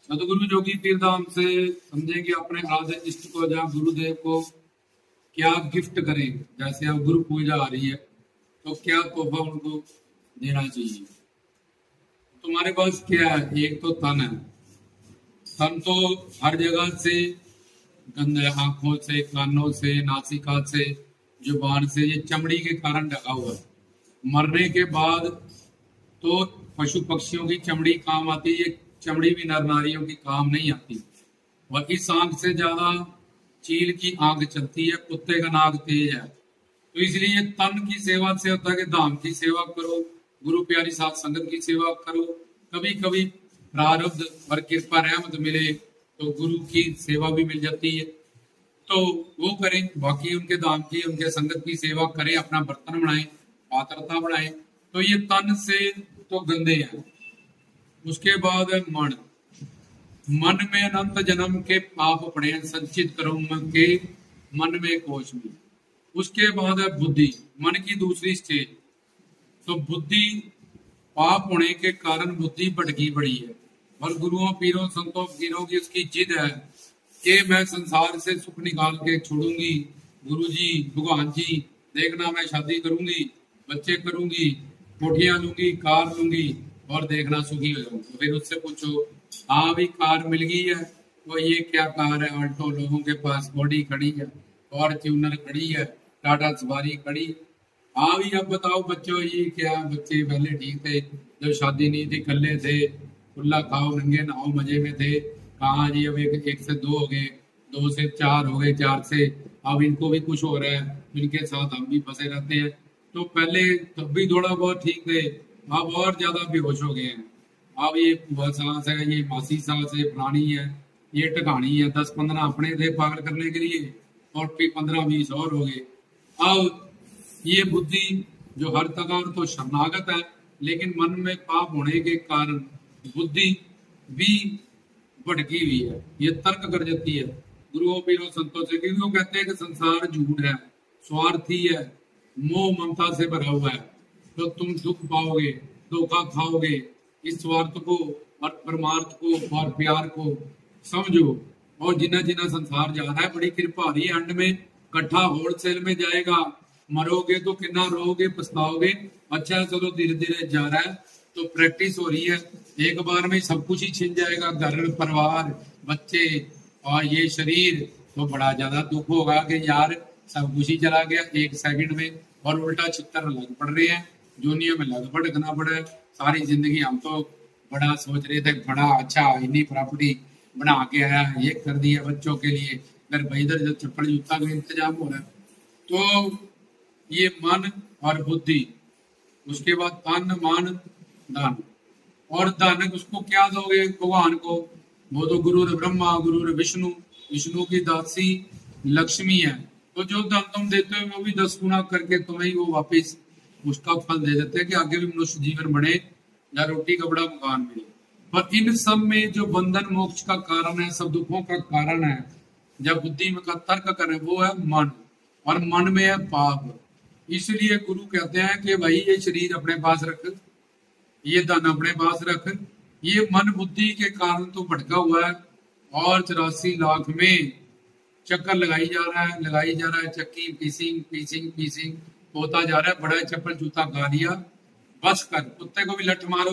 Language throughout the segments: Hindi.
सतगुरु जोगी पीर धाम से समझेंगे अपने आराध्य इष्ट को या गुरुदेव को क्या गिफ्ट करें। जैसे अब गुरु पूजा आ रही है तो क्या तोहफा उनको देना चाहिए। तुम्हारे पास क्या है? एक तो तन है। तन तो हर जगह से गंदे, आंखों से, कानों से, नासिका से, जुबान से, ये चमड़ी के कारण ढका हुआ है। मरने के बाद तो पशु पक्षियों की चमड़ी काम आती है, ये चमड़ी भी नर नारियों की काम नहीं आती। और इस आंख से ज्यादा चील की आंख चलती है, कुत्ते का नाक तेज है। तो इसलिए तन की सेवा से होता है कि धाम की सेवा करो, गुरु प्यारी साथ संगत की सेवा करो। कभी कभी प्रारब्ध और कृपा रहमत मिले तो गुरु की सेवा भी मिल जाती है, तो वो करें। बाकी उनके धाम की, उनके संगत की सेवा करें, अपना बर्तन बनाएं, पात्रता बढ़ाएं। तो ये तन से तो गंदे हैं। उसके बाद है मन। मन में अनंत जन्म के पाप पड़े हैं, संचित कर्म के मन में कोश में। उसके बाद है बुद्धि, मन की दूसरी स्टेज। तो बुद्धि, पाप होने के कारण बुद्धि भटकी पड़ी है। और गुरुओं, पीरों, संतों, फकीरों की उसकी जिद है कि मैं संसार से सुख निकाल के छोड़ूंगी। गुरु जी, भगवान जी, देखना मैं शादी करूंगी, बच्चे करूंगी, कोठियां लूंगी, कार लूंगी और देखना सुखी हो जाऊंगी। तो फिर उससे पूछो, हाँ भी कार मिल गई है, तो ये क्या कार है? ऑल्टो लोगों के पास बॉडी खड़ी है, फॉर्च्यूनर खड़ी है, टाटा सवारी खड़ी है। हाँ भी अब बताओ बच्चों, ये क्या? बच्चे पहले ठीक थे, जब शादी नहीं थी कल्ले थे, खुला खाओ नंगे नहाओ मजे में थे। कहाँ जी, अब एक से दो हो गए, दो से चार हो गए, चार से अब इनको भी कुछ हो रहा है, इनके साथ हम भी फंसे रहते हैं। तो पहले तब भी थोड़ा बहुत ठीक थे, अब और ज्यादा बेहोश हो गए हैं। अब ये बुआ सास है, ये मासी सास है, फलानी है, ये टकानी है, 10-15 अपने थे पागल करने के लिए और फिर 15-20 और हो गए। अब ये बुद्धि जो हर प्रकार तो शरणागत है, लेकिन मन में पाप होने के कारण बुद्धि भी भटकी हुई है, ये तर्क कर जाती है गुरुओं, पीरों, संतों से। क्योंकि वो कहते हैं कि संसार झूठ है, स्वार्थी है, मोह ममता से भरा हुआ है, तो तुम दुख पाओगे, धोखा खाओगे। इस स्वार्थ को और परमार्थ को और प्यार को समझो। और जिना जिना संसार जा रहा है, बड़ी कृपा आ रही है, अंड में इकट्ठा होलसेल में जाएगा। मरोगे तो कितना रोगे, पछताओगे। अच्छा चलो धीरे धीरे जा रहा है, तो प्रैक्टिस हो रही है। एक बार में सब कुछ ही छिन जाएगा, घर, परिवार, बच्चे और ये शरीर, तो बड़ा ज्यादा दुख होगा कि यार सब कुछ ही चला गया एक सेकंड में। और उल्टा चित्तर लग पड़ रहे हैं, दुनिया में लग भटकना पड़ा है सारी जिंदगी। हम तो बड़ा सोच रहे थे, बड़ा अच्छा इतनी प्रॉपर्टी बना के आया, ये कर दिया बच्चों के लिए, फिर इधर चप्पल जूता का इंतजाम हो रहा है। तो ये मन और बुद्धि। उसके बाद तन, मन, धन। और धन उसको क्या दोगे? भगवान को। वो तो गुरु ब्रह्मा, गुरु विष्णु, विष्णु की दासी लक्ष्मी है। तो जो धन तुम देते हो वो भी 10 गुना करके तुम्हें ही वो वापिस उसका फल दे देते हैं कि आगे भी मनुष्य जीवन बढ़े या रोटी कपड़ा मकान मिले। पर इन सब में जो बंधन मोक्ष का कारण है, सब दुखों का कारण है, जब बुद्धि में का तर्क करें, वो है मन। और मन में है पाप। इसलिए गुरु कहते हैं कि भाई ये शरीर अपने पास रख, ये धन अपने पास रख। ये मन बुद्धि के कारण तो भटका हुआ है और 84 लाख में चक्कर लगाई जा रहा है, लगाई जा रहा है। चक्की पीसिंग पीसिंग पीसिंग होता जा रहा है। बड़ा चप्पल जूता गा लिया, बस कर। कुत्ते को भी लठ मारो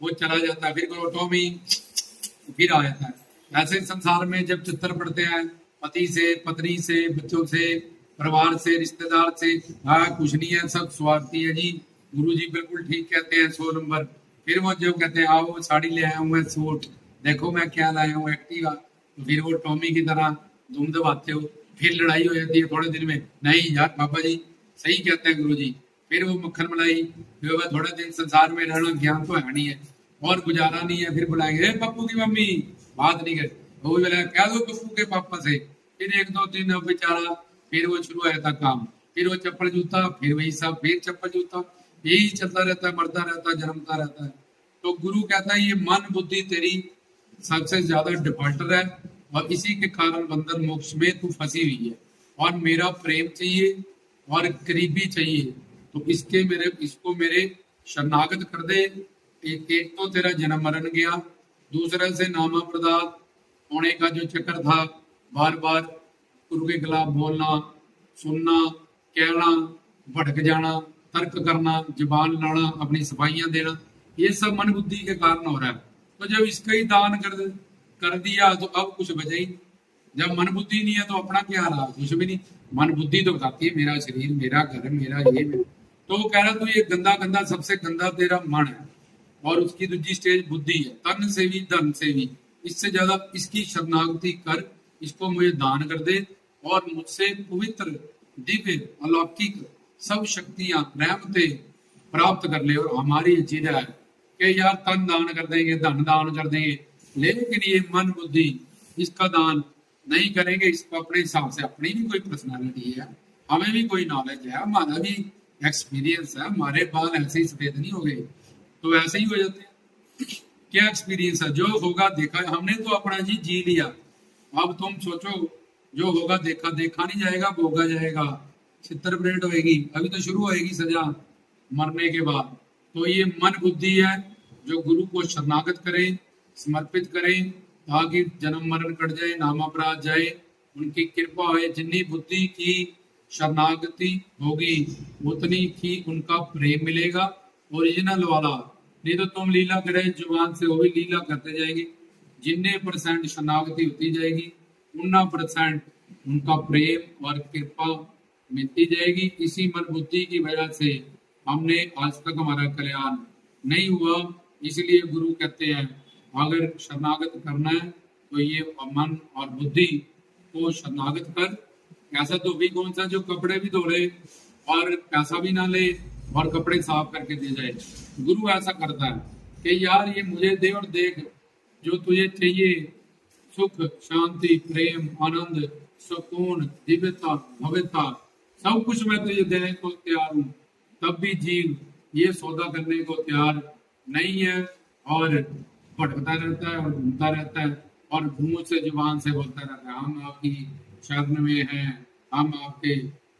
वो चला जाता है, फिर ऑटो में फिर आ जाता है। ऐसे संसार में जब चित्तर पड़ते हैं पति से, पत्नी से, बच्चों से, परिवार से, रिश्तेदार से, हाँ कुछ नहीं है, सब स्वार्थी है जी। गुरु जी बिल्कुल ठीक कहते हैं, 100 नंबर। फिर वो जो कहते हैं आओ साड़ी ले आया हूँ मैं, सूट देखो मैं क्या लाया हूँ, एक्टिवा। तो फिर वो टॉमी की तरह धूम दबाते हो, फिर लड़ाई हो जाती है थोड़े दिन में। नहीं यार बाबा जी सही कहते हैं गुरु जी। फिर वो मक्खन मलाई, फिर वो थोड़े दिन संसार में रहना, ज्ञान तो है नहीं है और गुजारा नहीं है। फिर बुलाएंगे पप्पू की मम्मी, बात नहीं कर, वो भी बोला क्या दो पप्पू के पापा से। फिर 1-2 दिन अब बेचारा, फिर वो शुरू हो जाता काम, फिर वो चप्पल जूता, फिर वही सब, फिर चप्पल जूता, यही चलता रहता है, मरता रहता है, जन्मता रहता है। तो गुरु कहता है ये मन बुद्धि तेरी सबसे ज्यादा डिफॉल्टर है और इसी के कारण बंधन मोक्ष में तू फंसी हुई है। और मेरा प्रेम चाहिए और करीबी चाहिए, तो इसको मेरे शरणागत कर दे। एक तो तेरा जन्म मरण गया, दूसरे से नामा प्रदात होने का जो चक्कर था, बार बार गुरु के खिलाफ बोलना, सुनना, कहना, भटक जाना, तर्क करना, जुबान लड़ना, अपनी सफाइयां देना, ये सब मन बुद्धि के कारण हो रहा है। तो जब इसका ही दान कर दिया तो अब कुछ बचा ही नहीं। जब मन बुद्धि नहीं है तो अपना क्या रहा, कुछ भी नहीं। मन बुद्धि तो बताती है मेरा शरीर, मेरा घर, मेरा ये तो वो कह रहा तो ये गंदा गंदा, सबसे गंदा तेरा मन है। और उसकी दूसरी स्टेज बुद्धि है, तन से भी धन से भी, इससे ज्यादा इसकी शरणागति कर, इसको मुझे दान कर दे और मुझसे पवित्र दिव्य अलौकिक सब शक्तियां रहमतें प्राप्त कर ले। और हमारी जिद है कि यार तन दान कर देंगे, धन दान कर देंगे, लेकिन ये मन बुद्धि इसका दान नहीं करेंगे। इसको अपने हिसाब से, अपनी भी कोई पर्सनालिटी है, हमें भी कोई नॉलेज है, हमारा भी एक्सपीरियंस है, हमारे बाल ऐसे ही सफेद नहीं हो गए तो ऐसे ही हो जाते हैं। क्या एक्सपीरियंस है, जो होगा देखा, हमने तो अपना जी लिया। अब तुम सोचो, जो होगा देखा, देखा नहीं जाएगा, भोगा जाएगा, छितर परेड होएगी, अभी तो शुरू होएगी सजा मरने के बाद। तो ये मन बुद्धि है जो गुरु को शरणागत करे, समर्पित करे, ताकि जन्म मरण कट जाए, नाम अपराध जाए, उनकी कृपा हो। जितनी बुद्धि की शरणागति होगी उतनी ही उनका प्रेम मिलेगा, ओरिजिनल वाला। नहीं तो तुम लीला करे जुबान से, वो भी लीला करते जाएंगे। जितने परसेंट शरणागति होती जाएगी, 19% उनका प्रेम और कृपा मिलती जाएगी। इसी मन बुद्धि की वजह से हमने आज तक हमारा कल्याण नहीं हुआ। इसलिए गुरु कहते हैं अगर शरणागत करना है तो ये मन और बुद्धि को शरणागत कर। ऐसा तो भी कौन सा जो कपड़े भी धो ले और पैसा भी ना ले और कपड़े साफ करके दे जाए। गुरु ऐसा करता है कि यार ये मुझे दे और देख, जो तुझे चाहिए, सुख, शांति, प्रेम, आनंद, सुकून, दिव्यता, भव्यता, सब कुछ मैं तुझे देने को तैयार हूँ। तब भी जीव ये सौदा करने को तैयार नहीं है और भटकता रहता है और घूमता रहता है और मुंह से जुबान से बोलता रहता है हम आपकी शरण में हैं, हम आपके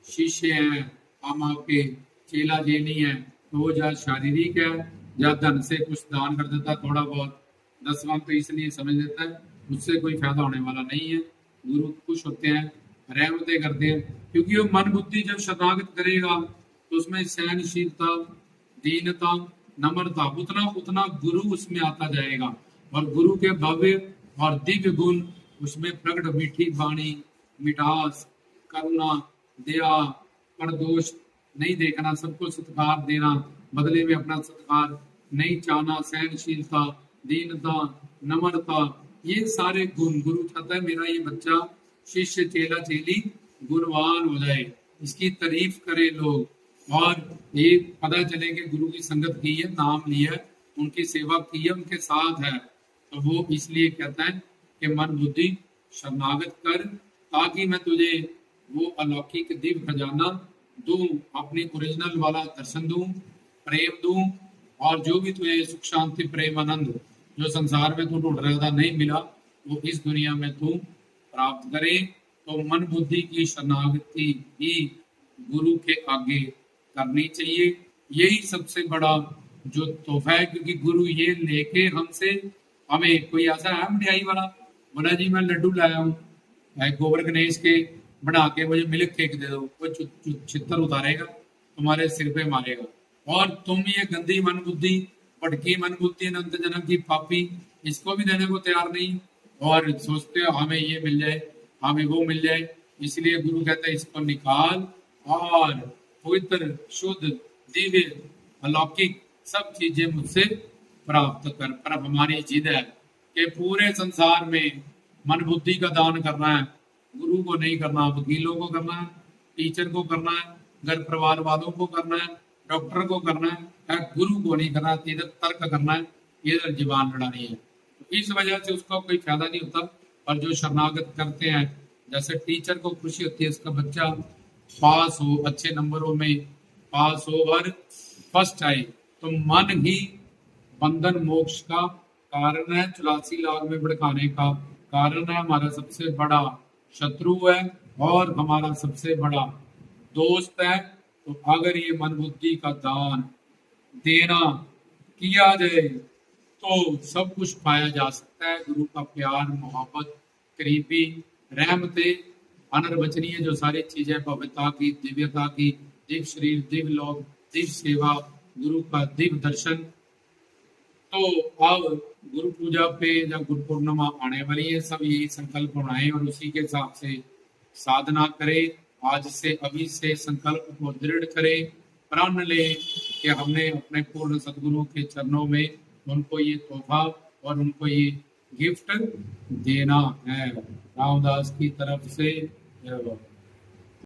शिष्य हैं, हम आपके चेला चेली हैं। तो वो या शारीरिक है या धन से कुछ दान कर देता है, थोड़ा बहुत 10वां तो इसलिए समझ लेता है उससे कोई फायदा होने वाला नहीं है। गुरु खुश होते हैं, रहमतें करते हैं, क्योंकि वो मन बुद्धि जब शरणागत करेगा तो उसमें सहनशीलता, दीनता, नम्रता, उतना उतना गुरु उसमें आता जाएगा और गुरु के भव्य और दिव्य गुण उसमें प्रकट। मीठी वाणी, मिठास, करुणा, दया, परदोष नहीं देखना, सबको सत्कार देना, बदले में अपना सत्कार नहीं चाहना, सहनशीलता, दीनता, नम्रता, ये सारे गुण गुरु चाहता है मेरा ये बच्चा, शिष्य, चेला चेली गुणवान हो जाए, इसकी तारीफ करे लोग और ये पता चले कि गुरु की संगत की है, नाम लिया है, उनकी सेवा की है, उनके साथ है। तो वो इसलिए कहता है कि मन बुद्धि शरणागत कर, ताकि मैं तुझे वो अलौकिक दिव्य खजाना दूं, अपनी ओरिजिनल वाला दर्शन दूं, प्रेम दूं, और जो भी तुझे सुख शांति प्रेम आनंद जो संसार में तू ढूंढ रहा था नहीं मिला, वो इस दुनिया में तू प्राप्त करे। तो मन बुद्धि की शरणागति ही गुरु के आगे करनी चाहिए। यही सबसे बड़ा जो तोहफा है, क्योंकि गुरु ये लेके हमसे, हमें कोई ऐसा है मिठाई वाला बोला जी मैं लड्डू लाया हूँ गोबर गणेश के बना के, मुझे मिल्क केक दे दो, वो छितर उतारेगा, तुम्हारे सिर पे मारेगा। और तुम ये गंदी मन बुद्धि, भटकी मन बुद्धि, अनंत जन्म की पापी, इसको भी देने को तैयार नहीं और सोचते हो हमें ये मिल जाए, हमें वो मिल जाए। इसलिए गुरु कहते हैं इसको निकाल और पवित्र, शुद्ध, दिव्य, अलौकिक सब चीजें मुझसे प्राप्त कर। पर अब हमारी जिद है कि पूरे संसार में मन बुद्धि का दान करना है, गुरु को नहीं करना, वकीलों को करना है, टीचर को करना है, घर परिवार वालों को करना है, डॉक्टर को करना है, गुरु को नहीं करना, इधर तर्क करना है, इधर जीवान लड़ानी है। तो इस वजह से उसका कोई फायदा नहीं होता। और जो शरणागत करते हैं, जैसे टीचर को खुशी होती है इसका बच्चा पास हो, अच्छे नंबरों में पास हो और फर्स्ट आए, तो मन ही बंधन मोक्ष का कारण है, 84 लाख में भड़काने का कारण है, हमारा सबसे बड़ा शत्रु है और हमारा सबसे बड़ा दोस्त है। तो अगर ये मन बुद्धि का दान देना किया जाए तो सब कुछ पाया जा सकता है। गुरु का प्यार, मोहब्बत, करीबी, रहमतें, अनर्वचनीय जो सारी चीजें, भव्यता की, दिव्यता की, दिव्य शरीर, दिव्य लोक, दिव्य सेवा, गुरु का दिव्य दर्शन। तो अब गुरु पूजा पे जब गुरु पूर्णिमा आने वाली है, सब यही संकल्प बनाए और उसी के हिसाब से साधना करें। आज से, अभी से संकल्प को दृढ़ करें, प्रण ले कि हमने अपने पूर्ण सदगुरु के चरणों में उनको ये तोहफा और उनको ये गिफ्ट देना है। रामदास की तरफ से जय बाबा।